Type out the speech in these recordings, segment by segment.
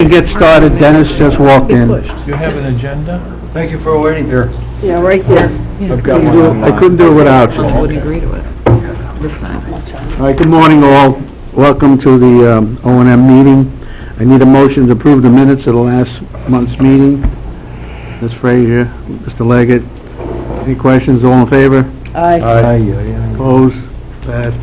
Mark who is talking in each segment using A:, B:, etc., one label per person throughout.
A: Get started, Dennis just walked in.
B: You have an agenda?
C: Thank you for waiting here.
D: Yeah, right there.
C: I've got one online.
A: I couldn't do it without you.
D: I wouldn't agree to it this time.
A: All right, good morning all. Welcome to the O&M meeting. I need a motion to approve the minutes of the last month's meeting. Ms. Frazier, Mr. Leggett. Any questions? All in favor?
D: Aye.
A: Opposed? Passed.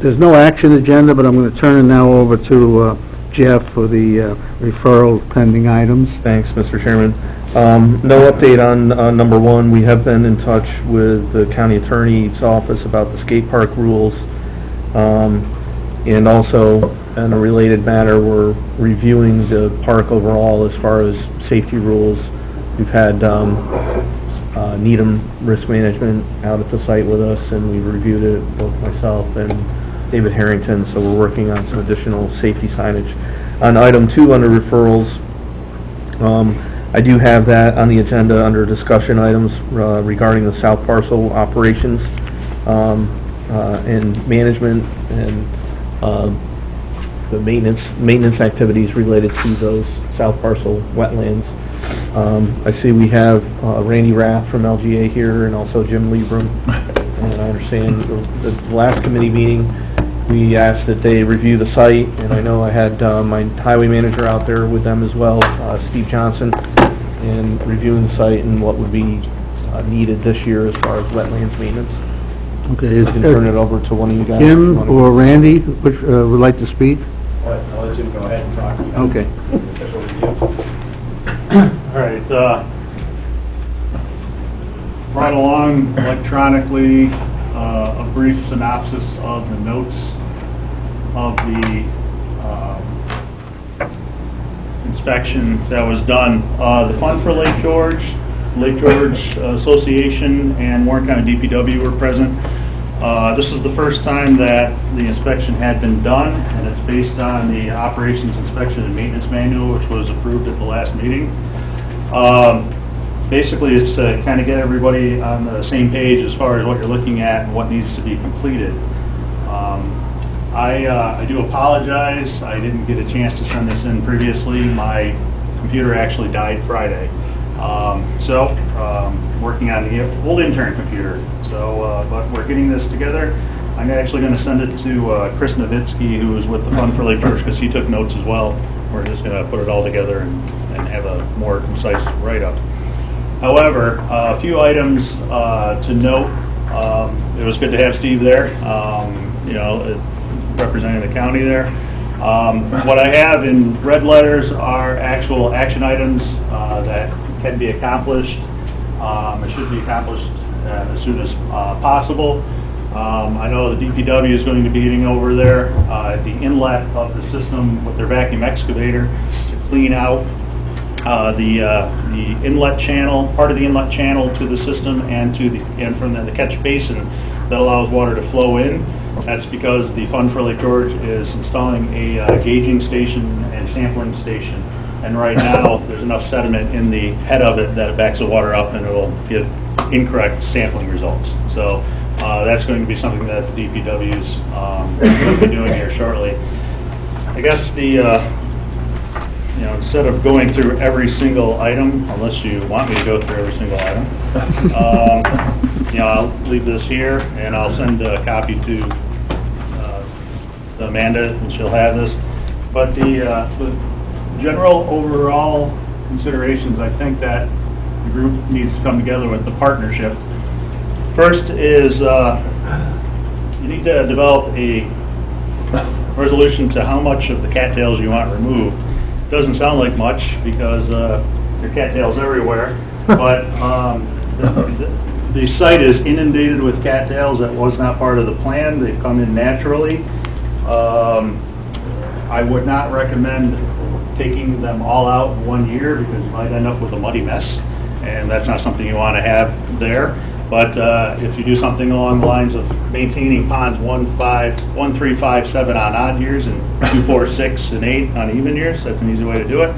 A: There's no action agenda, but I'm gonna turn it now over to Jeff for the referral pending items.
B: Thanks, Mr. Chairman. No update on number one. We have been in touch with the county attorney's office about the skate park rules. And also, in a related matter, we're reviewing the park overall as far as safety rules. We've had Needham Risk Management out at the site with us, and we reviewed it, both myself and David Harrington, so we're working on some additional safety signage. On item 2 under referrals, I do have that on the agenda under discussion items regarding the South Parcel operations and management and the maintenance activities related to those South Parcel wetlands. I see we have Randy Rath from LGA here and also Jim Liebram. And I understand the last committee meeting, we asked that they review the site, and I know I had my highway manager out there with them as well, Steve Johnson, and reviewing the site and what would be needed this year as far as wetlands maintenance.
A: Okay,
B: I can turn it over to one of you guys.
A: Jim or Randy, which would like to speak?
C: I'll let Jim go ahead and talk.
A: Okay.
E: All right, brought along electronically a brief synopsis of the notes of the inspection that was done. The Fund for Lake George Association, and Warren County DPW were present. This is the first time that the inspection had been done, and it's based on the Operations Inspection and Maintenance Manual, which was approved at the last meeting. Basically, it's to kind of get everybody on the same page as far as what you're looking at and what needs to be completed. I do apologize. I didn't get a chance to send this in previously. My computer actually died Friday. Working on the old intern computer. But we're getting this together. I'm actually going to send it to Chris Nowitzki, who is with the Fund for Lake George, because he took notes as well. We're just going to put it all together and have a more concise write-up. However, a few items to note. It was good to have Steve there, representing the county there. What I have in red letters are actual action items that can be accomplished. It should be accomplished as soon as possible. I know the DPW is going to be getting over there at the inlet of the system with their vacuum excavator to clean out the inlet channel, part of the inlet channel to the system and from the catch basin that allows water to flow in. That's because the Fund for Lake George is installing a gauging station and sampling station. And right now, there's enough sediment in the head of it that it backs the water up and it will give incorrect sampling results. So that's going to be something that the DPW is going to be doing here shortly. I guess instead of going through every single item, unless you want me to go through every single item, I'll leave this here and I'll send a copy to Amanda and she'll have this. But the general overall considerations, I think that the group needs to come together with the partnership. First is you need to develop a resolution to how much of the cattails you want removed. Doesn't sound like much because there are cattails everywhere, but the site is inundated with cattails. That was not part of the plan. They've come in naturally. I would not recommend taking them all out in 1 year because you might end up with a muddy mess, and that's not something you want to have there. But if you do something along the lines of maintaining ponds 1, 3, 5, 7 on odd years and 2, 4, 6, and 8 on even years, that's an easy way to do it.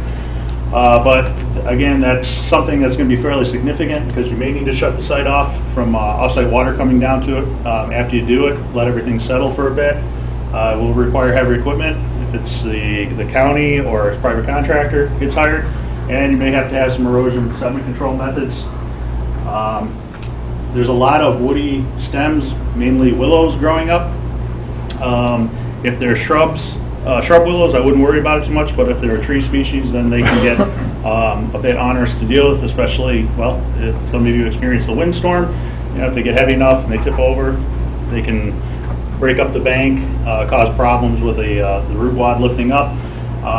E: But again, that's something that's going to be fairly significant because you may need to shut the site off from off-site water coming down to it after you do it. Let everything settle for a bit. It will require heavy equipment. If it's the county or a private contractor gets hired, and you may have to have some erosion sediment control methods. There's a lot of woody stems, mainly willows, growing up. If they're shrubs, shrub willows, I wouldn't worry about it too much, but if they're a tree species, then they can get a bit onerous to deal with, especially, well, if some of you experience the windstorm. You know, if they get heavy enough and they tip over, they can break up the bank, cause problems with the root wad lifting up.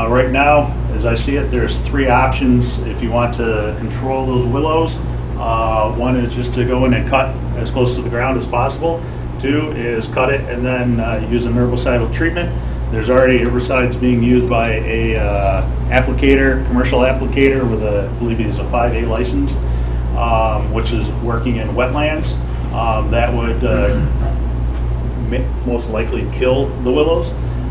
E: Right now, as I see it, there's 3 options if you want to control those willows. One is just to go in and cut as close to the ground as possible. 2 is cut it and then use an herbicidal treatment. There's already herbicides being used by a applicator, commercial applicator with I believe he's a 5A license, which is working in wetlands. That would most likely kill the willows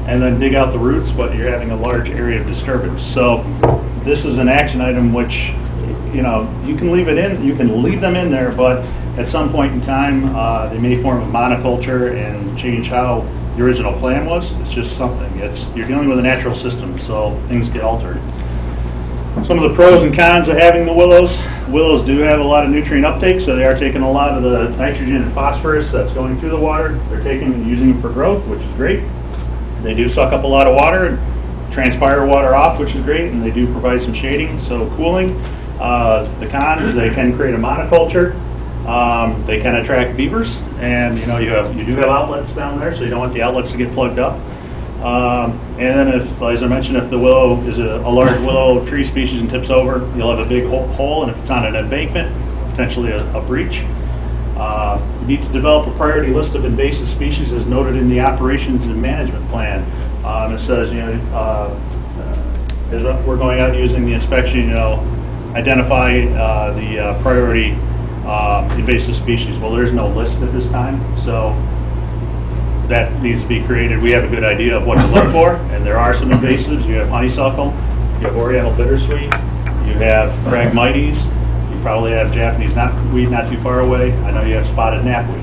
E: and then dig out the roots, but you're having a large area of disturbance. So this is an action item which, you know, you can leave it in, you can leave them in there, but at some point in time, they may form a monoculture and change how the original plan was. It's just something. You're dealing with a natural system, so things get altered. Some of the pros and cons of having the willows. Willows do have a lot of nutrient uptake, so they are taking a lot of the nitrogen and phosphorus that's going through the water. They're taking and using it for growth, which is great. They do suck up a lot of water and transpire water off, which is great, and they do provide some shading, so cooling. The cons is they can create a monoculture. They can attract beavers, and you know you do have outlets down there, so you don't want the outlets to get plugged up. And then, as I mentioned, if the willow is a large willow tree species and tips over, you'll have a big hole, and if it's on an embankment, potentially a breach. You need to develop a priority list of invasive species as noted in the operations and management plan. It says, you know, as we're going out using the inspection, you know, identify the priority invasive species. Well, there's no list at this time, so that needs to be created. We have a good idea of what to look for, and there are some invasives. You have honeysuckle, you have oriental bittersweet, you have Phragmites, you probably have Japanese knotweed not too far away. I know you have spotted knapweed.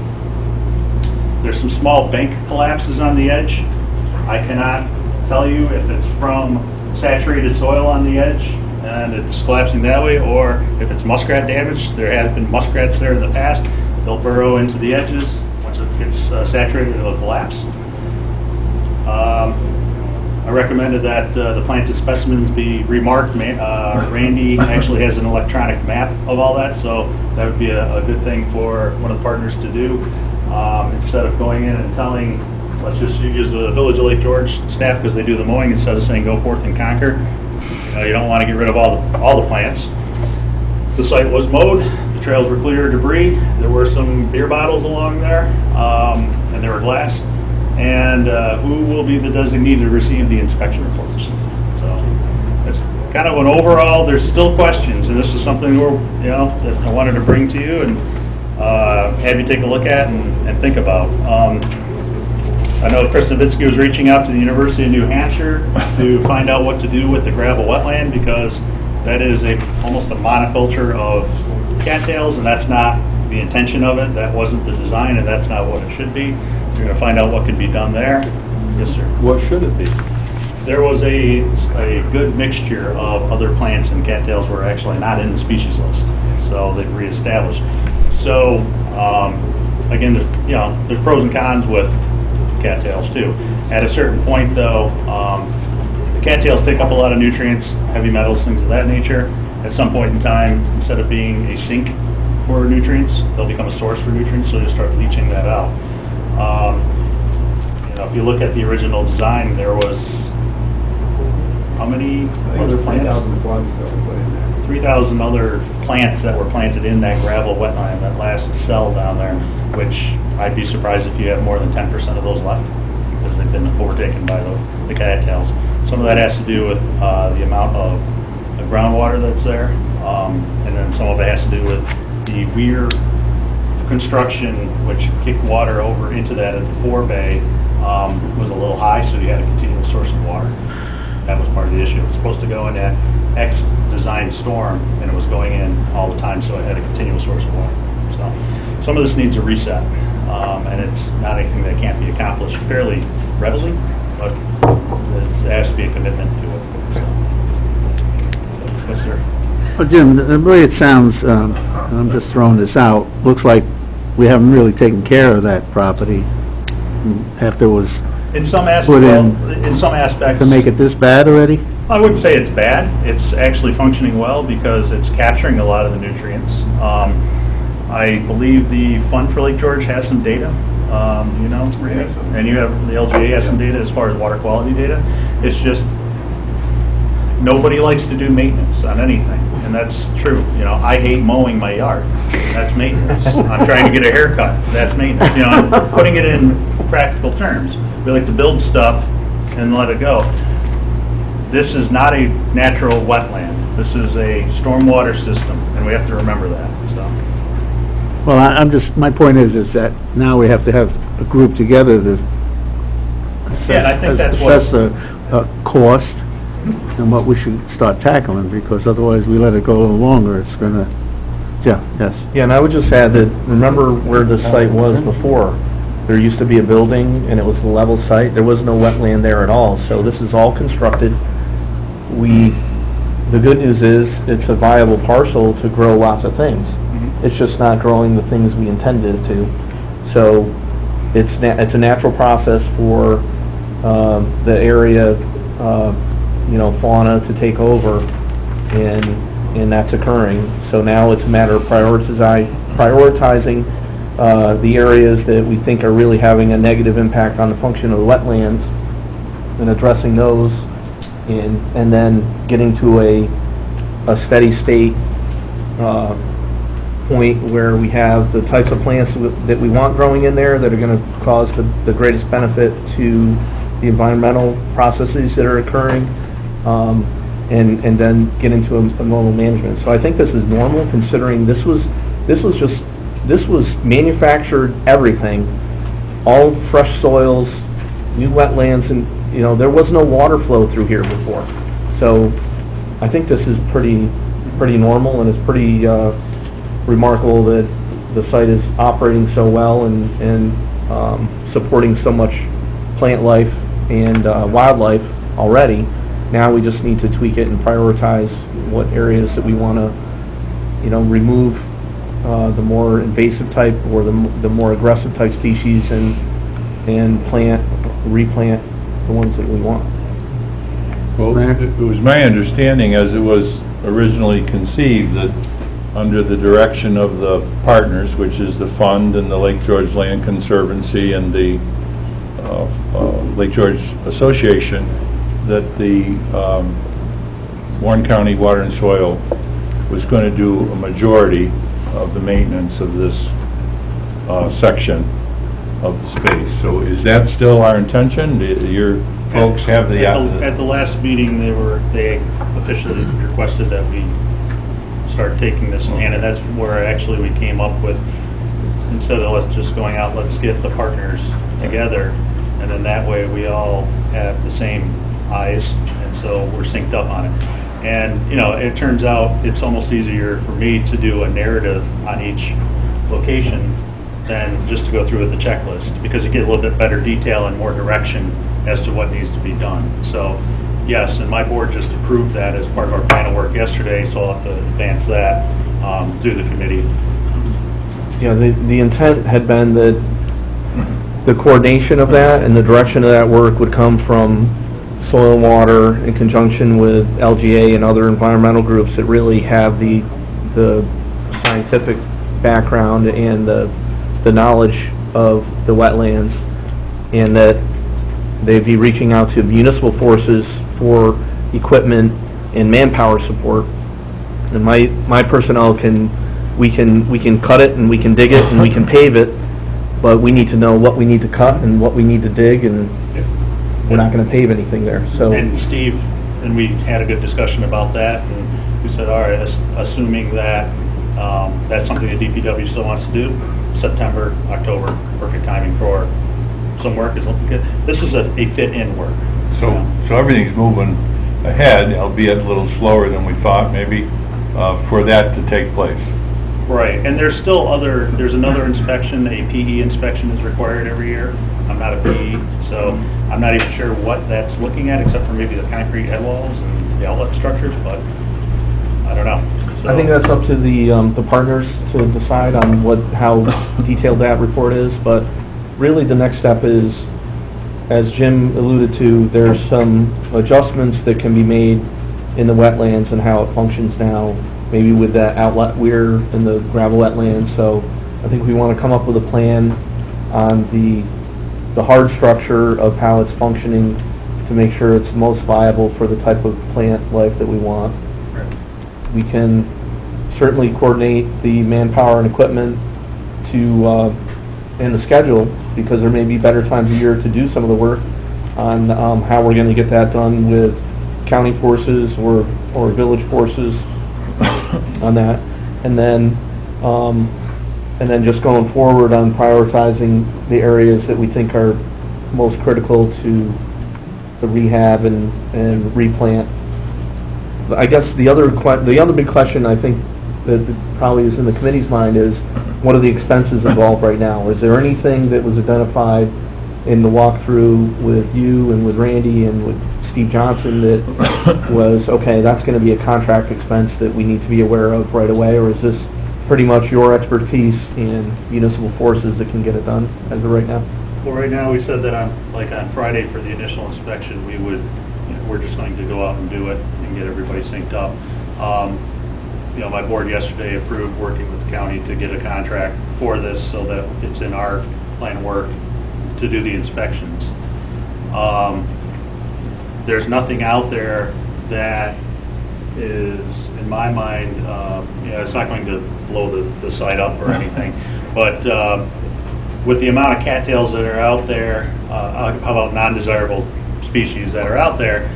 E: There's some small bank collapses on the edge. I cannot tell you if it's from saturated soil on the edge and it's collapsing that way, or if it's muskrat damage. There has been muskrats there in the past. They'll burrow into the edges. Once it gets saturated, it'll collapse. I recommended that the planted specimens be remarked. Randy actually has an electronic map of all that, so that would be a good thing for one of the partners to do. Instead of going in and telling, let's just use the Village of Lake George staff because they do the mowing, instead of saying go forth and conquer. You don't want to get rid of all the plants. The site was mowed. The trails were clear of debris. There were some beer bottles along there, and there were glass. And who will be the designee to receive the inspection reports? So it's kind of an overall. There's still questions, and this is something that I wanted to bring to you and have you take a look at and think about. I know Chris Nowitzki was reaching out to the University of New Hampshire to find out what to do with the gravel wetland, because that is almost a monoculture of cattails, and that's not the intention of it. That wasn't the design, and that's not what it should be. We're going to find out what can be done there. Yes, sir.
B: What should it be?
E: There was a good mixture of other plants, and cattails were actually not in the species list, so they've reestablished. So again, there's pros and cons with cattails too. At a certain point, though, the cattails take up a lot of nutrients, heavy metals, things of that nature. At some point in time, instead of being a sink for nutrients, they'll become a source for nutrients, so you'll start leaching that out. If you look at the original design, there was how many other plants? 3,000 other plants that were planted in that gravel wetland, that last cell down there, which I'd be surprised if you have more than 10% of those left, because they've been overtaken by the cattails. Some of that has to do with the amount of the groundwater that's there, and then some of it has to do with the weir construction, which kicked water over into that at the forebay, was a little high, so you had a continual source of water. That was part of the issue. It was supposed to go in at X designed storm, and it was going in all the time, so it had a continual source of water. So some of this needs a reset, and it's not anything that can't be accomplished fairly readily, but there has to be a commitment to it, so. Yes, sir.
A: Well, Jim, the way it sounds, and I'm just throwing this out, looks like we haven't really taken care of that property after it was
E: In some
A: put
E: aspects,
A: in
E: in some aspects.
A: to make it this bad already?
E: I wouldn't say it's bad. It's actually functioning well because it's capturing a lot of the nutrients. I believe the Fund for Lake George has some data, you know, and you have, the LGA has some data as far as water quality data. It's just, nobody likes to do maintenance on anything, and that's true. You know, I hate mowing my yard. That's maintenance. I'm trying to get a haircut. That's maintenance. You know, I'm putting it in practical terms. We like to build stuff and let it go. This is not a natural wetland. This is a stormwater system, and we have to remember that, so.
A: Well, I'm just, my point is that now we have to have a group together to
E: Yeah, and I think that's what-
A: assess the cost and what we should start tackling, because otherwise we let it go a little longer, it's gonna, yeah, yes.
B: Yeah, and I would just add that, remember where the site was before? There used to be a building, and it was a level site. There was no wetland there at all, so this is all constructed. The good news is, it's a viable parcel to grow lots of things. It's just not growing the things we intended it to. So, it's a natural process for the area, you know, fauna to take over, and that's occurring. So now it's a matter of prioritizing the areas that we think are really having a negative impact on the function of the wetlands, and addressing those, and then getting to a steady state point where we have the types of plants that we want growing in there that are going to cause the greatest benefit to the environmental processes that are occurring, and then get into a normal management. So I think this is normal, considering this was manufactured everything, all fresh soils, new wetlands, and, you know, there was no water flow through here before. So I think this is pretty normal, and it's pretty remarkable that the site is operating so well and supporting so much plant life and wildlife already. Now we just need to tweak it and prioritize what areas that we want to, you know, remove the more invasive type or the more aggressive type species, and replant the ones that we want.
F: Well, it was my understanding, as it was originally conceived, that under the direction of the partners, which is the fund and the Lake George Land Conservancy and the Lake George Association, that the Warren County Water and Soil was going to do a majority of the maintenance of this section of the space. So is that still our intention? Do your folks have the...
E: At the last meeting, they officially requested that we start taking this in hand, and that's where actually we came up with, instead of let's just going out, let's get the partners together, and then that way we all have the same eyes, and so we're synced up on it. And, you know, it turns out it's almost easier for me to do a narrative on each location than just to go through with the checklist, because you get a little bit better detail and more direction as to what needs to be done. So, yes, and my board just approved that as part of our plan of work yesterday, so I'll have to advance that through the committee.
B: Yeah, the intent had been that the coordination of that and the direction of that work would come from Soil and Water in conjunction with LGA and other environmental groups that really have the scientific background and the knowledge of the wetlands, and that they'd be reaching out to municipal forces for equipment and manpower support. And my personnel we can cut it, and we can dig it, and we can pave it, but we need to know what we need to cut and what we need to dig, and we're not going to pave anything there. So.
E: And Steve, and we had a good discussion about that, and we said, all right, assuming that that's something the DPW still wants to do, September, October, perfect timing for some work. This is a fit-in work.
F: So everything's moving ahead, albeit a little slower than we thought, maybe, for that to take place.
E: Right, and there's still there's another inspection, a PE inspection is required every year. I'm not a PE, So I'm not even sure what that's looking at, except for maybe the concrete head walls and the outlet structures, but I don't know.
B: I think that's up to the partners to decide on how detailed that report is, but really the next step is, as Jim alluded to, there's some adjustments that can be made in the wetlands and how it functions now, maybe with that outlet weir in the gravel wetlands. So I think we want to come up with a plan on the hard structure of how it's functioning to make sure it's most viable for the type of plant life that we want. We can certainly coordinate the manpower and equipment and the schedule, because there may be better times of year to do some of the work on how we're going to get that done with county forces or village forces on that. And then just going forward on prioritizing the areas that we think are most critical to the rehab and replant. I guess the other big question I think that probably is in the committee's mind is, what are the expenses involved right now? Is there anything that was identified in the walkthrough with you and with Randy and with Steve Johnson that was, okay, that's going to be a contract expense that we need to be aware of right away, or is this pretty much your expertise in municipal forces that can get it done as of right now?
E: Well, right now, we said that on Friday for the initial inspection, we're just going to go out and do it and get everybody synced up. My board yesterday approved working with the county to get a contract for this so that it's in our plan of work to do the inspections. There's nothing out there that is, in my mind, it's not going to blow the site up or anything, but with the amount of cattails that are out there, how about non-desirable species that are out there,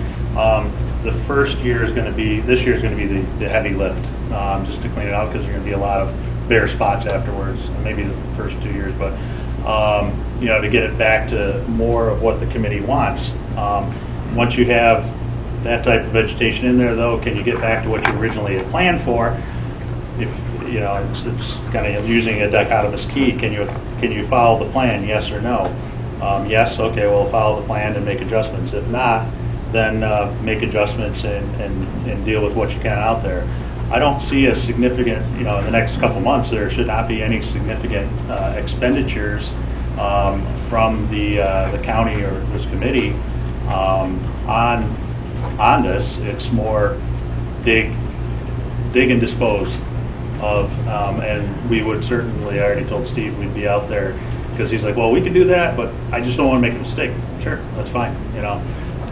E: this year is going to be the heavy lift, just to clean it out, because there's going to be a lot of bare spots afterwards, maybe the first 2 years, but to get it back to more of what the committee wants. Once you have that type of vegetation in there, though, can you get back to what you originally had planned for? If it's kind of using a dichotomous key. Can you follow the plan? Yes or no? Yes. Okay. Well, follow the plan and make adjustments. If not, then make adjustments and deal with what you can out there. I don't see a significant, in the next couple months, there should not be any significant expenditures from the county or this committee on this. It's more dig and dispose of, and we would certainly, I already told Steve we'd be out there, because he's like, well, we can do that, but I just don't want to make a mistake. Sure, that's fine,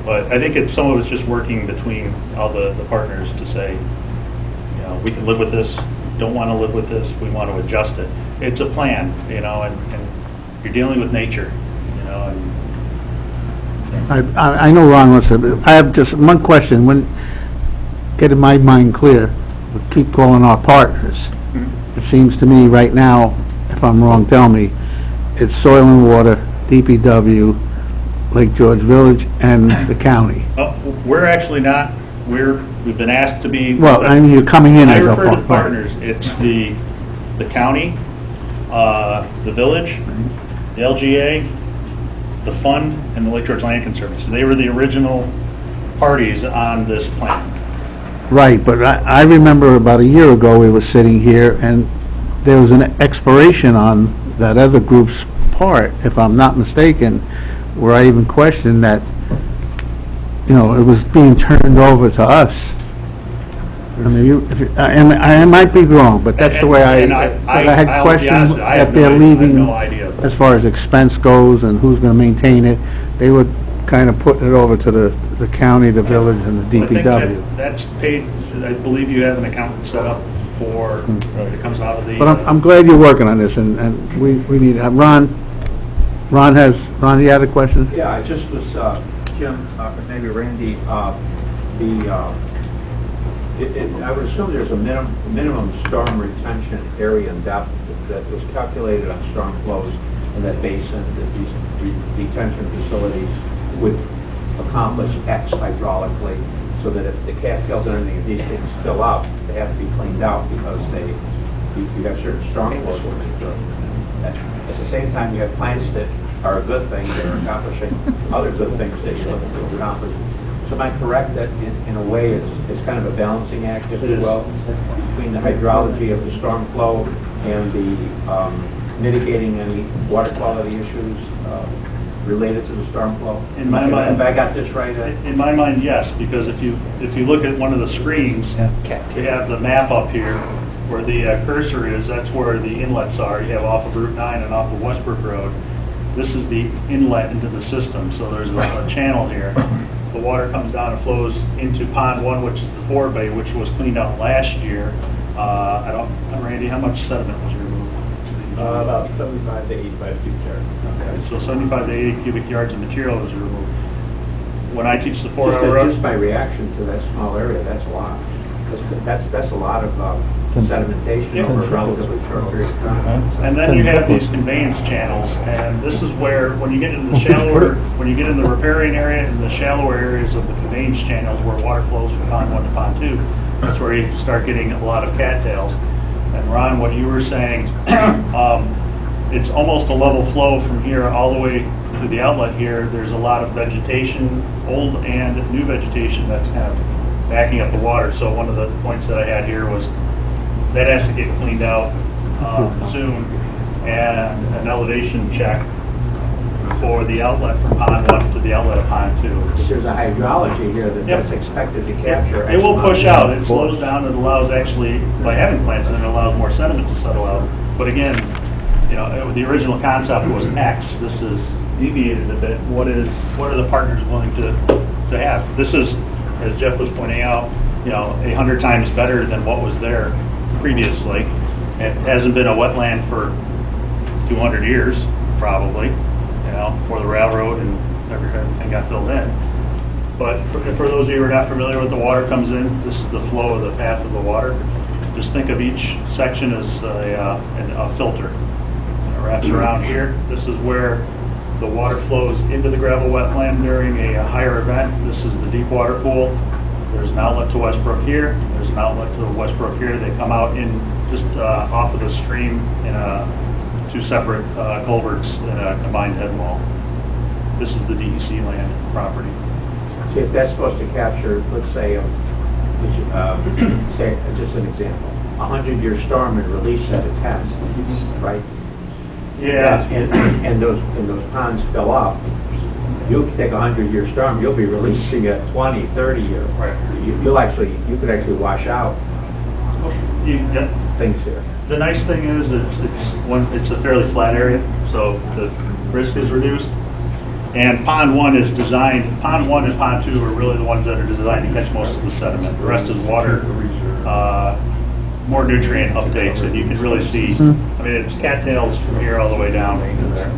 E: But I think some of it's just working between all the partners to say, we can live with this, don't want to live with this, we want to adjust it. It's a plan, and you're dealing with nature,
A: I know Ron wants to, I have just one question, getting my mind clear, we keep calling our partners. It seems to me right now, if I'm wrong, tell me, it's Soil and Water, DPW, Lake George Village, and the county.
E: We're actually not, we've been asked to be...
A: Well, I mean, you're coming in
E: I
A: as a
E: refer to
A: partner.
E: partners. It's the county, the village, the LGA, the fund, and the Lake George Land Conservancy. They were the original parties on this plan.
A: Right, but I remember about a year ago, we were sitting here, and there was an expiration on that other group's part, if I'm not mistaken, where I even questioned that, it was being turned over to us. I mean, I might be wrong, but that's the way I had
E: I'll be honest
A: questions
E: with you, I have
A: that they're
E: no idea. I have
A: leaving,
E: no idea.
A: as far as expense goes and who's going to maintain it. They were kind of putting it over to the county, the village, and the
E: I think
A: DPW.
E: that's paid, I believe you have an accountant set up for, it comes out of the...
A: But I'm glad you're working on this, and we need, Ron, you had a question?
C: Yeah, I just was, Jim, maybe Randy, I would assume there's a minimum storm retention area and depth that was calculated on storm flows in that basin, that these detention facilities would accomplish X hydraulically, so that if the cattails and everything, if these things fill up, they have to be cleaned out because you have certain storm flows. At the same time, you have plants that are a good thing, they're accomplishing other good things that you're looking to accomplish. So am I correct that in a way it's kind of a balancing act, if you will, between the hydrology of the storm flow and the mitigating any water quality issues related to the storm flow?
E: In my mind-
C: If I got this right?
E: In my mind, yes, because if you look at one of the screens, we have the map up here where the cursor is. That's where the inlets are. You have off of Route 9 and off of Westbrook Road. This is the inlet into the system, so there's a channel here. The water comes down and flows into Pond 1, which is the forebay, which was cleaned out last year. Randy, how much sediment was removed?
C: About 75 to 85 cubic yards.
E: Okay, so 75 to 80 cubic yards of material was removed. When I teach the 4-hour...
C: Just by reaction to that small area, that's a lot. That's a lot of sedimentation over a relatively short period of time.
E: And then you have these conveyance channels, and this is where, when you get into the shallower, when you get in the riparian area and the shallower areas of the conveyance channels where water flows from Pond 1 to Pond 2, that's where you start getting a lot of cattails. And Ron, what you were saying, it's almost a level flow from here all the way to the outlet here. There's a lot of vegetation, old and new vegetation that's kind of backing up the water. So one of the points that I had here was that has to get cleaned out soon, and an elevation check for the outlet from Pond 1 to the outlet of Pond 2.
C: There's a hydrology here that's expected to capture.
E: It will push out. It slows down. It allows actually, by having plants in it, allows more sediment to settle out. But again, the original concept was X. This is deviated a bit. What are the partners willing to have? This is, as Jeff was pointing out, 100 times better than what was there previously. It hasn't been a wetland for 200 years, probably, before the railroad and everything got filled in. But for those of you who are not familiar with the water comes in, this is the flow of the path of the water. Just think of each section as a filter. It wraps around here. This is where the water flows into the gravel wetland during a higher event. This is the deep water pool. There's an outlet to Westbrook here. There's an outlet to Westbrook here. They come out in just off of the stream in two separate culverts and a combined head wall. This is the DEC land property.
C: See, if that's supposed to capture, let's say, say just an example, 100-year storm and release at a test, right?
E: Yeah.
C: And those ponds fill up. You take a 100-year storm, you'll be releasing a 20, 30-year.
E: Right.
C: You could actually wash out things here.
E: The nice thing is it's a fairly flat area, so the risk is reduced. And Pond 1 is designed, Pond 1 and Pond 2 are really the ones that are designed to catch most of the sediment. The rest is water, more nutrient uptakes, and you can really see, it's cattails from here all the way down to there.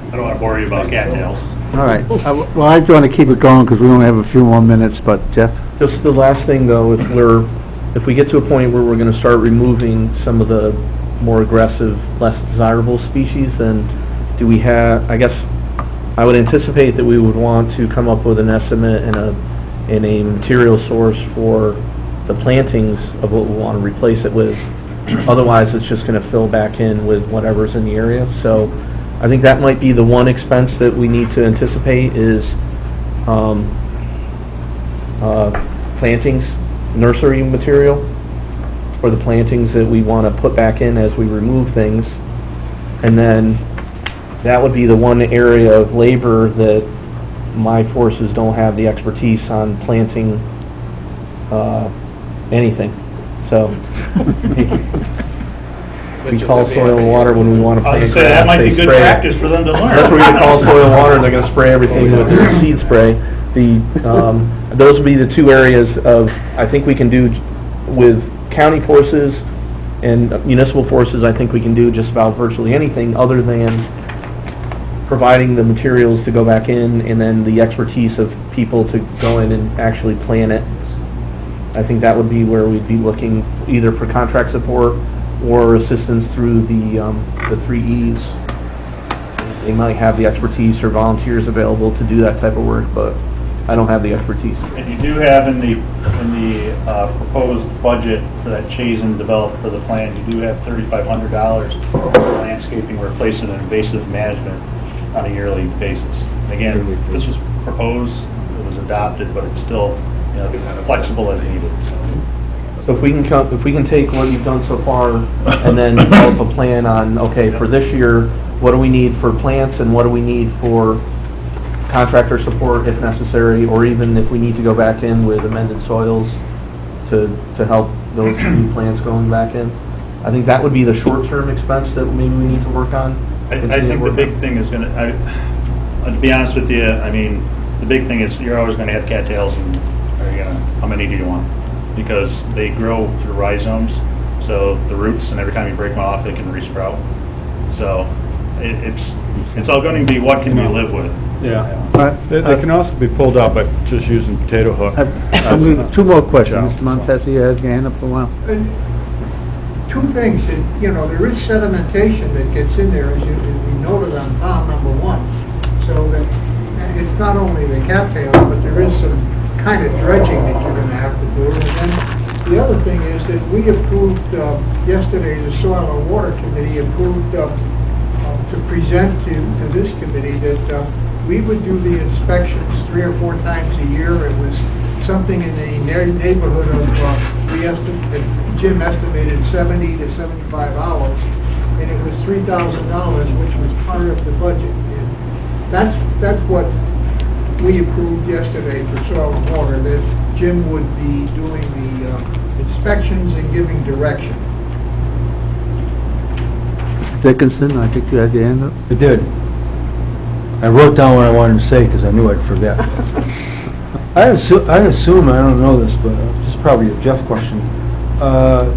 E: I don't want to bore you about cattails.
A: All right. Well, I want to keep it going because we only have a few more minutes, but Jeff?
B: Just the last thing though, if we get to a point where we're going to start removing some of the more aggressive, less desirable species, then do we have, I guess, I would anticipate that we would want to come up with an estimate and a material source for the plantings of what we want to replace it with. Otherwise, it's just going to fill back in with whatever's in the area. So I think that might be the one expense that we need to anticipate is plantings, nursery material for the plantings that we want to put back in as we remove things. And then that would be the one area of labor that my forces don't have the expertise on planting anything. So we call soil and water when we want to
E: I
B: plant
E: was going to say, that
B: grass,
E: might
B: they
E: be good
B: spray.
E: practice for them to learn.
B: That's where you call soil and water, and they're going to spray everything with seed spray. Those would be the two areas of, I think we can do with county forces and municipal forces, I think we can do just about virtually anything other than providing the materials to go back in and then the expertise of people to go in and actually plan it. I think that would be where we'd be looking either for contract support or assistance through the 3 E's. They might have the expertise or volunteers available to do that type of work, but I don't have the expertise.
E: And you do have in the proposed budget for that Chazen developed for the plan, you do have $3,500 for landscaping replacement and invasive management on a yearly basis. And again, this was proposed, it was adopted, but it's still, you know, flexible as needed.
B: So if we can take what you've done so far and then develop a plan on, okay, for this year, what do we need for plants and what do we need for contractor support if necessary, or even if we need to go back in with amended soils to help those new plants going back in. I think that would be the short-term expense that maybe we need to work on.
E: I think the big thing is gonna, to be honest with you, I mean, the big thing is you're always gonna have cattails and, how many do you want? Because they grow through rhizomes, so the roots, and every time you break them off, they can resprout. So it's all going to be what can you live with.
F: Yeah. They can also be pulled out by just using potato hook.
A: I mean, two more questions. Mr. Montesi has your hand up for a while.
G: Two things, that, you know, there is sedimentation that gets in there, as we noted on pond number 1. So that it's not only the cattail, but there is some kind of dredging that you're going to have to do. And then the other thing is that we approved, yesterday, the Soil and Water Committee approved to present to this committee that we would do the inspections 3 or 4 times a year. It was something in the neighborhood of, Jim estimated 70 to 75 hours, and it was $3,000, which was part of the budget. And that's what we approved yesterday for soil and water, that Jim would be doing the inspections and giving direction.
A: Dickinson, I think you had your hand up.
H: I did. I wrote down what I wanted to say because I knew I'd forget. I assume, I don't know this, but this is probably a Jeff question.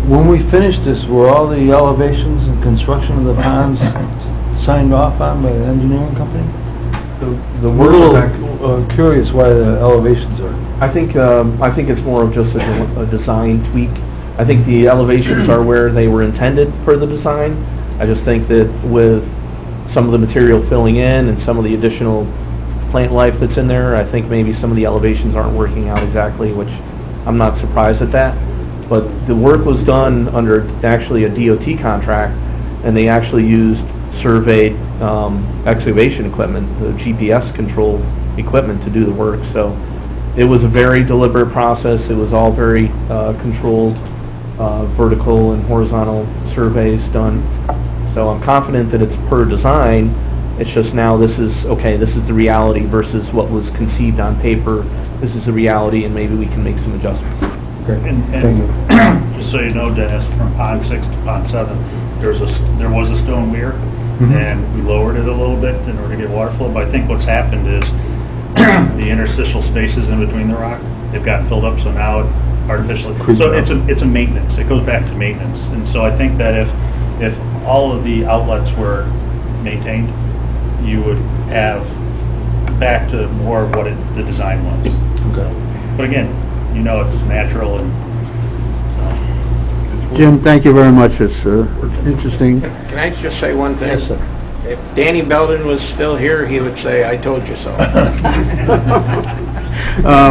H: When we finish this, were all the elevations and construction of the ponds signed off on by the engineering company? We're a little curious why the elevations are.
B: I think it's more of just a design tweak. I think the elevations are where they were intended for the design. I just think that with some of the material filling in and some of the additional plant life that's in there, I think maybe some of the elevations aren't working out exactly, which I'm not surprised at that. But the work was done under actually a DOT contract, and they actually used surveyed excavation equipment, the GPS controlled equipment to do the work. So it was a very deliberate process. It was all very controlled, vertical and horizontal surveys done. So I'm confident that it's per design. It's just now this is the reality versus what was conceived on paper. This is the reality, and maybe we can make some adjustments.
E: And just so you know, Dennis, from pond 6 to pond 7, there was a stone weir, and we lowered it a little bit in order to get water flow. But I think what's happened is the interstitial spaces in between the rock, they've gotten filled up, so now it artificially. So it's a maintenance. It goes back to maintenance. And so I think that if all of the outlets were maintained, you would have back to more of what the design was.
H: Okay.
E: But again, you know, it's natural and.
A: Jim, thank you very much. It's interesting.
I: Can I just say one thing?
A: Yes, sir.
I: If Danny Belden was still here, he would say, "I told you so."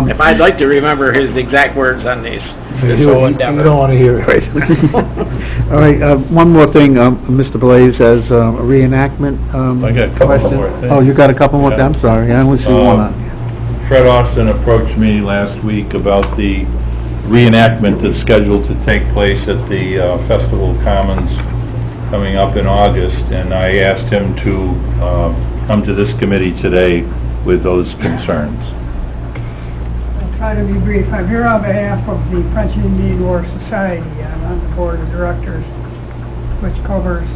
I: If I'd like to remember his exact words on these, this whole endeavor.
H: You don't want to hear it.
A: All right, one more thing. Mr. Blaze has a reenactment
F: I got a couple
A: question.
F: more things.
A: Oh, you got a couple more?
F: Yeah.
A: I'm sorry. I only see one on.
F: Fred Austin approached me last week about the reenactment that's scheduled to take place at the Festival of Commons coming up in August, and I asked him to come to this committee today with those concerns.
J: I'll try to be brief. I'm here on behalf of the French Indian War Society. I'm on the board of directors, which covers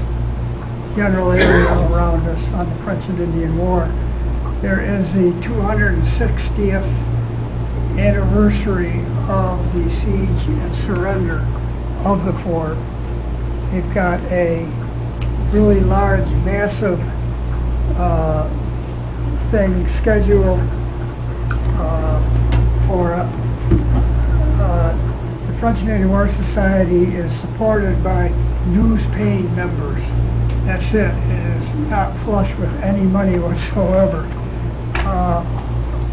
J: general area around us on the French and Indian War. There is the 260th anniversary of the siege and surrender of the fort. They've got a really large, massive thing scheduled for the French and Indian War Society is supported by dues-paying members. That's it. It is not flush with any money whatsoever.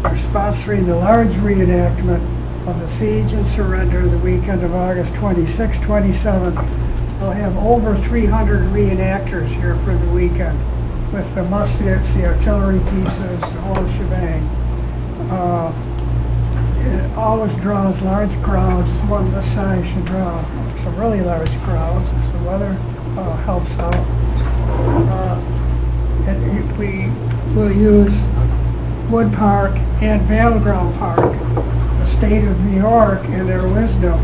J: Our sponsor sponsoring the large reenactment of the siege and surrender the weekend of August 26, 27. We'll have over 300 reenactors here for the weekend, with the muskets, the artillery pieces, the whole shebang. It always draws large crowds. One this size should draw some really large crowds as the weather helps out. And we will use Wood Park and Battleground Park. The state of New York, in their wisdom,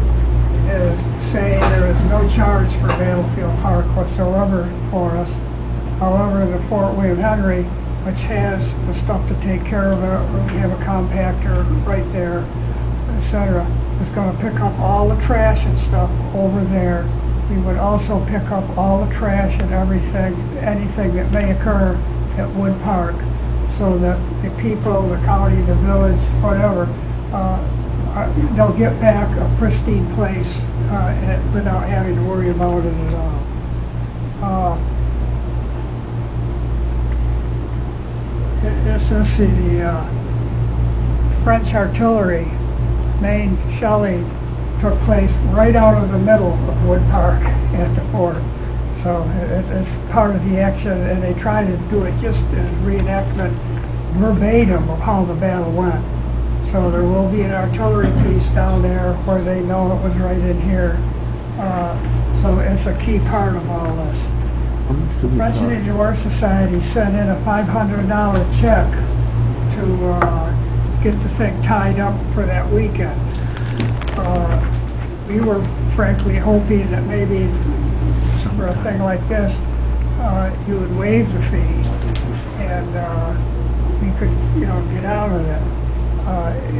J: is saying there is no charge for Battlefield Park whatsoever for us. However, the Fort William Henry, which has the stuff to take care of it, we have a compactor right there, etc., is going to pick up all the trash and stuff over there. We would also pick up all the trash and everything, anything that may occur at Wood Park, so that the people, the county, the village, whatever, they'll get back a pristine place without having to worry about it at all. Let's see, the French artillery main shelling took place right out of the middle of Wood Park at the fort. So it's part of the action, and they try to do it just as reenactment verbatim of how the battle went. So there will be an artillery piece down there where they know it was right in here. So it's a key part of all this. French Indian War Society sent in a $500 check to get the thing tied up for that weekend. We were frankly hoping that maybe for a thing like this, you would waive the fee and we could, get out of it.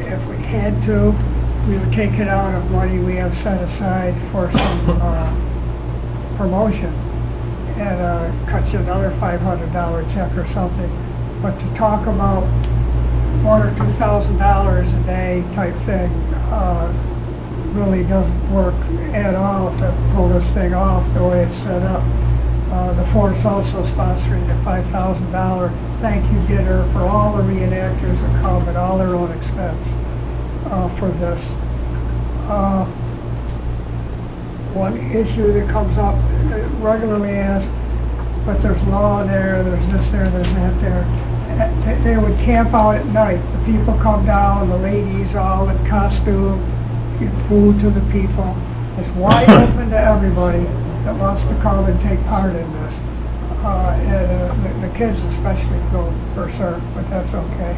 J: If we had to, we would take it out of money we have set aside for some promotion and cut you another $500 check or something. But to talk about $1,000 or $2,000 a day type thing really doesn't work at all to pull this thing off the way it's set up. The fort's also sponsoring the $5,000 thank you dinner for all the reenactors that come at all their own expense for this. One issue that comes up regularly asked, but there's law there, there's this there, there's that there. They would camp out at night. The people come down, the ladies all in costume, give food to the people. It's wide open to everybody that wants to come and take part in this. And the kids especially go berserk, but that's okay.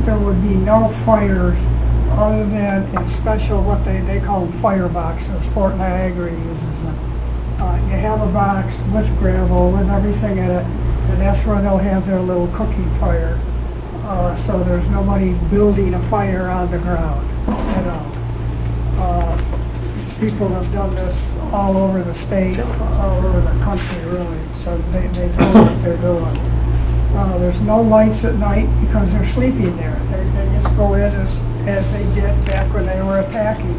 J: There would be no fires other than in special, what they call them fire boxes. Fort Niagara uses them. You have a box with gravel, with everything in it, and that's where they'll have their little cooking fire. So there's nobody building a fire on the ground, people have done this all over the state, all over the country really, so they know what they're doing. There's no lights at night because they're sleeping there. They just go in as they did back when they were attacking.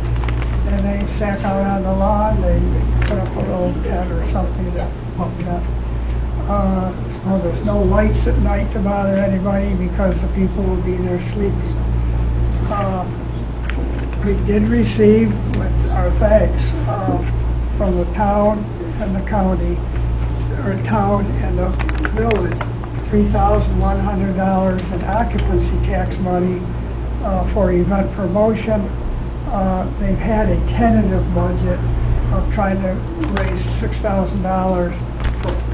J: And they sat out on the lawn, they put up a little tent or something that pumped up. So there's no lights at night to bother anybody because the people will be there sleeping. We did receive, with our thanks, from the town and the county, or town and the village, $3,100 in occupancy tax money for event promotion. They've had a tentative budget of trying to raise $6,000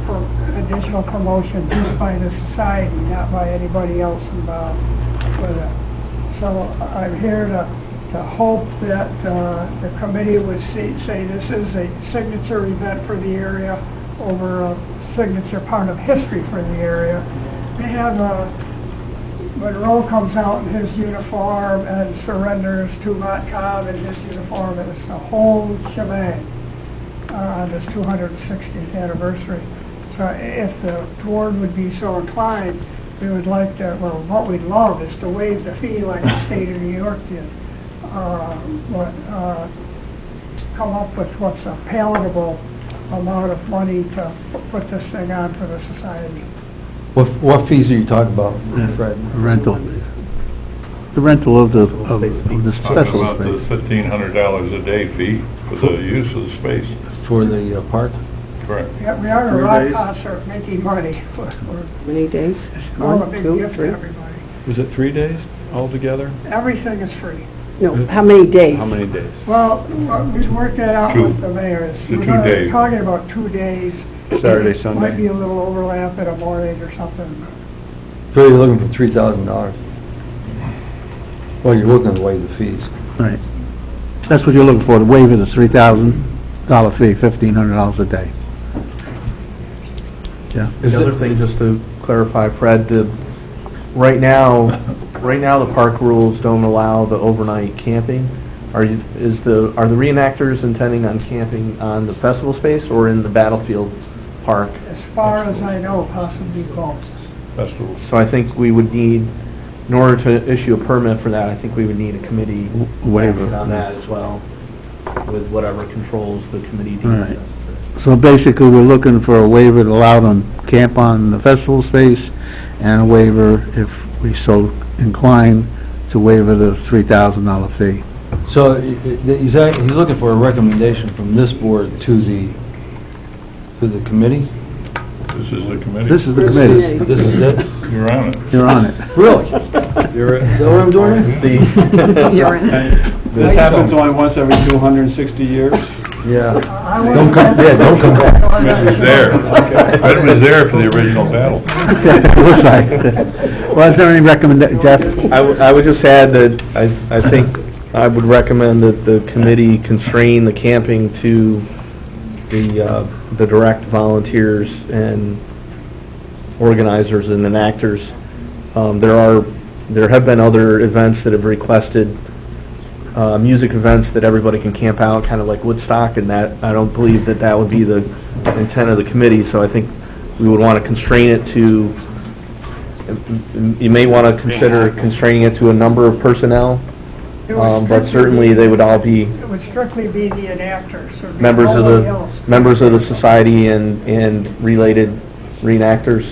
J: for additional promotion just by the society, not by anybody else involved with it. So I'm here to hope that the committee would say this is a signature event for the area over a signature part of history for the area. They have Monroe comes out in his uniform and surrenders to Montcalm in his uniform, and it's the whole shebang on this 260th anniversary. So if the board would be so inclined, we would like to, well, what we'd love is to waive the fee like the state of New York did. Come up with what's a palatable amount of money to put this thing on for the society.
H: What fees are you talking about, Fred?
A: Rental. the rental of the
F: Talking
A: special
F: about the
A: space.
F: $1,500 a day fee for the use of the space.
H: For the park?
F: Correct.
J: Yeah, we are a
A: 3
J: rock
A: days?
J: concert making money. We're
D: Many days?
J: all a
D: One,
J: big
D: two,
J: gift to
D: three?
J: everybody.
H: Was it 3 days altogether?
J: Everything is free.
D: No, how many days?
H: How many days?
J: Well, we worked that out
F: Two.
J: with the mayors.
F: The
J: We're
F: 2 days.
J: talking about 2 days.
H: Saturday,
J: Might be a little overlap in the morning or something.
H: So you're looking for $3,000? Well, you're looking to waive the fees.
A: Right. That's what you're looking for, the waiver, the $3,000 fee, $1,500 a day. Yeah.
B: The other thing, just to clarify, Fred, right now the park rules don't allow the overnight camping. Are the reenactors intending on camping on the festival space or in the battlefield park?
J: As far as I know, possibly both.
F: Festivals.
B: So I think we would need, in order to issue a permit for that, I think we would need a committee
A: Waiver.
B: action on that as well, with whatever controls the committee deems
A: Right.
B: necessary.
A: So basically, we're looking for a waiver to allow them to camp on the festival space, and a waiver, if we so incline, to waiver the $3,000 fee.
H: So he's looking for a recommendation from this board to the committee?
F: This is the committee.
A: This is the committee.
H: This is it?
F: You're on it.
A: You're on it.
H: Really? Is that what I'm doing?
D: You're in.
H: This happens only once every 260 years? Yeah. Don't come back.
F: Ed was there. Ed was there for the original battle.
A: Looks like. Well, is there any recommendation, Jeff?
B: I would just add that I think I would recommend that the committee constrain the camping to the direct volunteers and organizers and enactors. There have been other events that have requested music events that everybody can camp out, kind of like Woodstock, and that I don't believe that would be the intent of the committee. So I think we would want to constrain it to. You may want to consider constraining it to a number of personnel, but certainly they would all be
J: It would strictly be the enactors. There'd be
B: members of
J: nobody else.
B: the society and related reenactors,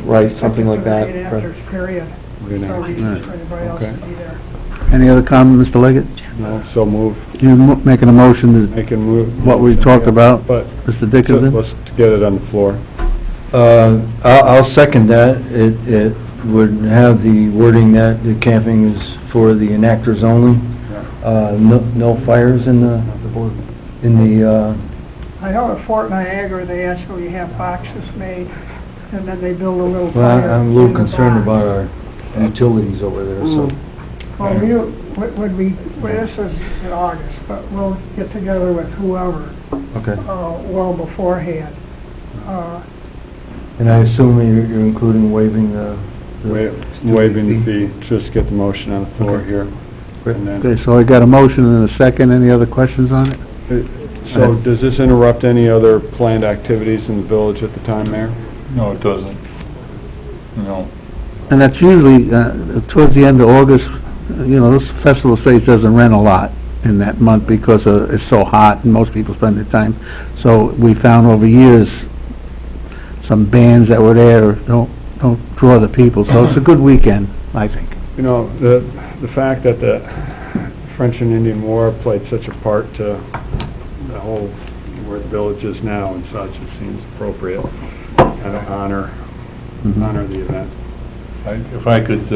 B: right? Something like that.
J: Reenactors, period. No reason for anybody else to be there.
A: Any other comment, Mr. Leggett?
H: No, so move.
A: You making a motion to
H: I can move.
A: what we talked about,
H: But
A: Mr. Dickinson?
H: let's get it on the floor. I'll second that. It would have the wording that the camping is for the enactors only. No fires in the,
J: I know at Fort Niagara, they actually have boxes made, and then they build a little
H: well,
J: fire.
H: I'm a little
J: in the
H: concerned
J: box.
H: about our utilities over there, so.
J: Well, this is in August, but we'll get together with whoever,
H: Okay.
J: well beforehand.
H: And I assume you're including waiving the...
K: Waiving the fee, just get the motion on the floor here. And then-
A: Okay, so I got a motion and a second. Any other questions on it?
K: So does this interrupt any other planned activities in the village at the time, Mayor?
F: No, it doesn't. No.
A: And that's usually, towards the end of August, this festival space doesn't rent a lot in that month because it's so hot and most people spend their time. So we found over years, some bands that were there don't draw the people, so it's a good weekend, I think.
K: The fact that the French and Indian War played such a part to the whole, where the village is now and such, it seems appropriate to honor the event.
F: If I could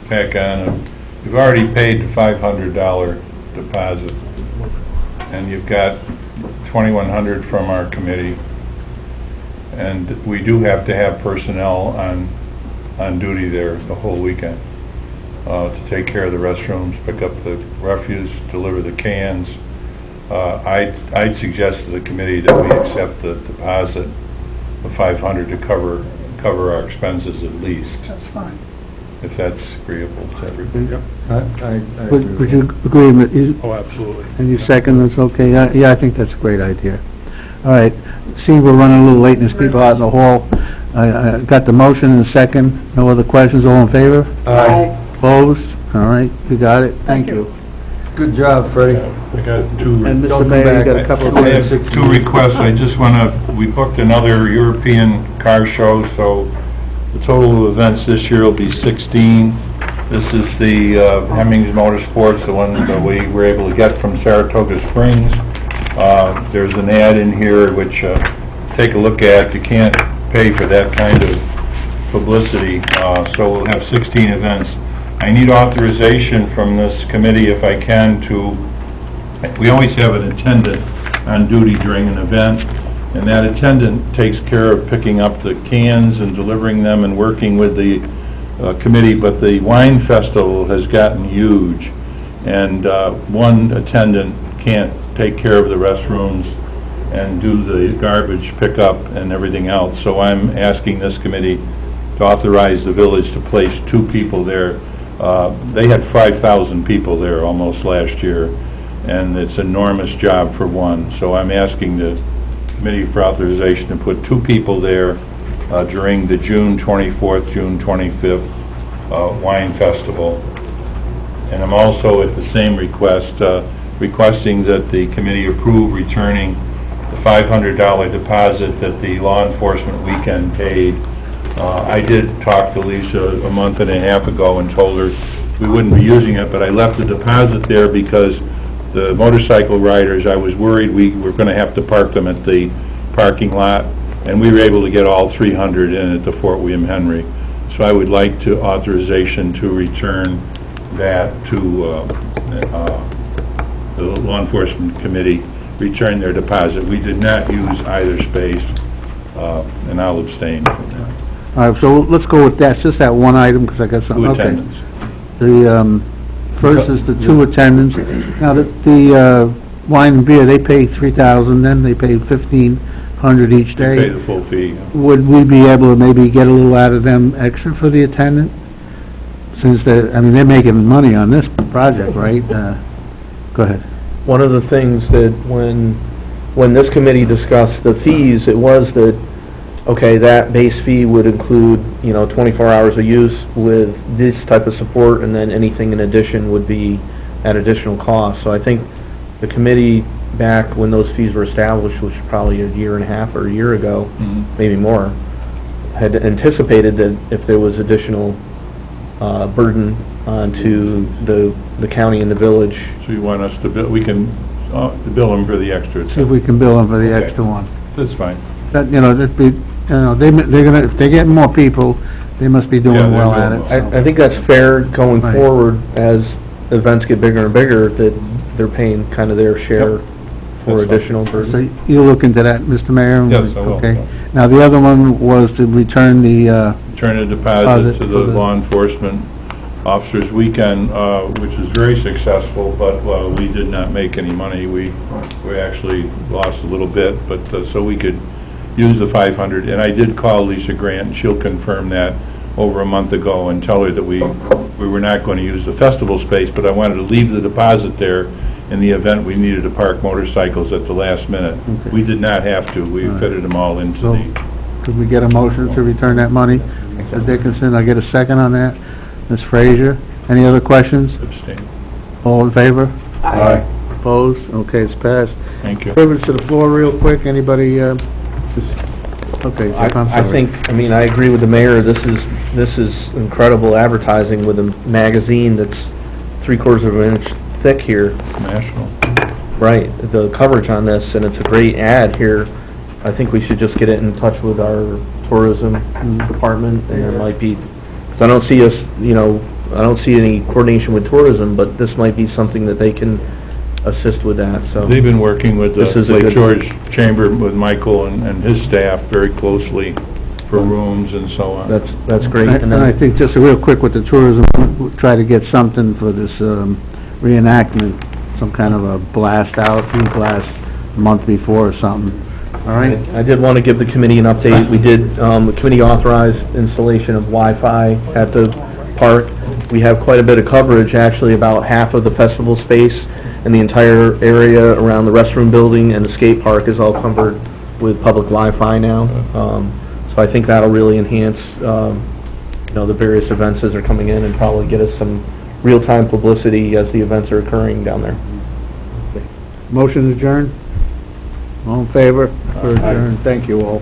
F: tack on, you've already paid the $500 deposit, and you've got $2,100 from our committee, and we do have to have personnel on duty there the whole weekend to take care of the restrooms, pick up the refuse, deliver the cans. I'd suggest to the committee that we accept the deposit of $500 to cover our expenses at least,
J: That's fine.
F: if that's agreeable to everybody.
H: I
A: Would you agree with you?
K: Oh, absolutely.
A: And you second, that's okay? Yeah, I think that's a great idea. All right, see, we're running a little late, and there's people out in the hall. I got the motion and a second. No other questions, all in favor?
H: Aye.
A: Opposed? All right, you got it. Thank you.
H: Good job, Freddie.
F: I got two.
B: And
H: Don't
B: Mr.
H: come
B: Mayor, you
H: back.
B: got a couple of
F: I have two requests. I just we booked another European car show, so the total of events this year will be 16. This is the Hemmings Motorsports, the one that we were able to get from Saratoga Springs. There's an ad in here which, take a look at. You can't pay for that kind of publicity, so we'll have 16 events. I need authorization from this committee, if I can, we always have an attendant on duty during an event, and that attendant takes care of picking up the cans and delivering them and working with the committee, but the wine festival has gotten huge, and one attendant can't take care of the restrooms and do the garbage pickup and everything else. So I'm asking this committee to authorize the village to place 2 people there. They had 5,000 people there almost last year, and it's an enormous job for one. So I'm asking the committee for authorization to put 2 people there during the June 24th, June 25th wine festival. And I'm also, at the same request, requesting that the committee approve returning the $500 deposit that the law enforcement weekend paid. I did talk to Lisa a month and a half ago and told her we wouldn't be using it, but I left the deposit there because the motorcycle riders, I was worried we were going to have to park them at the parking lot, and we were able to get all 300 in at the Fort William Henry. So I would like to authorization to return that to the law enforcement committee, return their deposit. We did not use either space, and I'll abstain from that.
A: All right, so let's go with that, just that one item, because I got something.
F: 2
A: Okay.
F: attendants.
A: The, first is the 2 attendants. Now, the wine and beer, they pay $3,000, then they pay $1,500 each
F: Pay
A: day.
F: the full fee.
A: Would we be able to maybe get a little out of them extra for the attendant? Since they're making money on this project, right? Go ahead.
B: One of the things that when this committee discussed the fees, it was that, okay, that base fee would include, 24 hours of use with this type of support, and then anything in addition would be at additional cost. So I think the committee, back when those fees were established, which was probably a year and a half or a year ago, maybe more, had anticipated that if there was additional burden onto the county and the village.
F: So you want us to bill, we can bill them for the extra.
A: See if we can bill them for the
F: Okay.
A: extra one.
F: That's fine.
A: That, that'd be, they're gonna, if they get more people, they must be
F: Yeah,
A: doing
F: they're
A: well at
F: doing
A: it.
F: well.
A: so.
B: I think that's fair going
A: Right.
B: forward as events get bigger and bigger, that they're paying kind of their share for
F: That's fine.
B: additional
A: So
B: burden.
A: you'll look into that, Mr. Mayor?
F: Yes, I will.
A: Okay. Now, the other one was to return the,
F: Return a deposit
A: Deposit
F: to
A: for
F: the
A: the-
F: law enforcement officers' weekend, which is very successful, but we did not make any money. We actually lost a little bit, but so we could use the 500. And I did call Lisa Grant, and she'll confirm that over a month ago, and tell her that we were not going to use the festival space, but I wanted to leave the deposit there in the event we needed to park motorcycles at the last minute.
A: Okay.
F: We did not have to. We
A: All right.
F: fitted them all into
A: So-
F: the...
A: could we get a motion to return that money? Mr. Dickinson, I get a second on that? Ms. Frazier, any other questions?
F: Abstain.
A: All in favor?
F: Aye.
A: Opposed? Okay, it's passed.
F: Thank you.
A: Privilege to the floor real quick, anybody, okay, Jeff, I'm
B: I
A: sorry.
B: think, I agree with the mayor, this is incredible advertising with a magazine that's 3/4 of an inch thick here.
F: National.
B: Right, the coverage on this, and it's a great ad here. I think we should just get it in touch with our tourism department, and there might be, 'cause I don't see us, I don't see any coordination with tourism, but this might be something that they can assist with that, so.
F: They've been working with the
B: This is a
F: Lake
B: good-
F: George Chamber, with Michael and his staff very closely for rooms and so on.
B: That's great.
A: And I think just real quick with the tourism, we'll try to get something for this reenactment, some kind of a blast out, blast a month before or something, all right?
B: I did want to give the committee an update. We did, the committee authorized installation of Wi-Fi at the park. We have quite a bit of coverage, actually about half of the festival space and the entire area around the restroom building and the skate park is all covered with public Wi-Fi now. So I think that'll really enhance, the various events as they're coming in and probably get us some real-time publicity as the events are occurring down there.
A: Motion adjourned? All in favor for adjourn? Thank you all.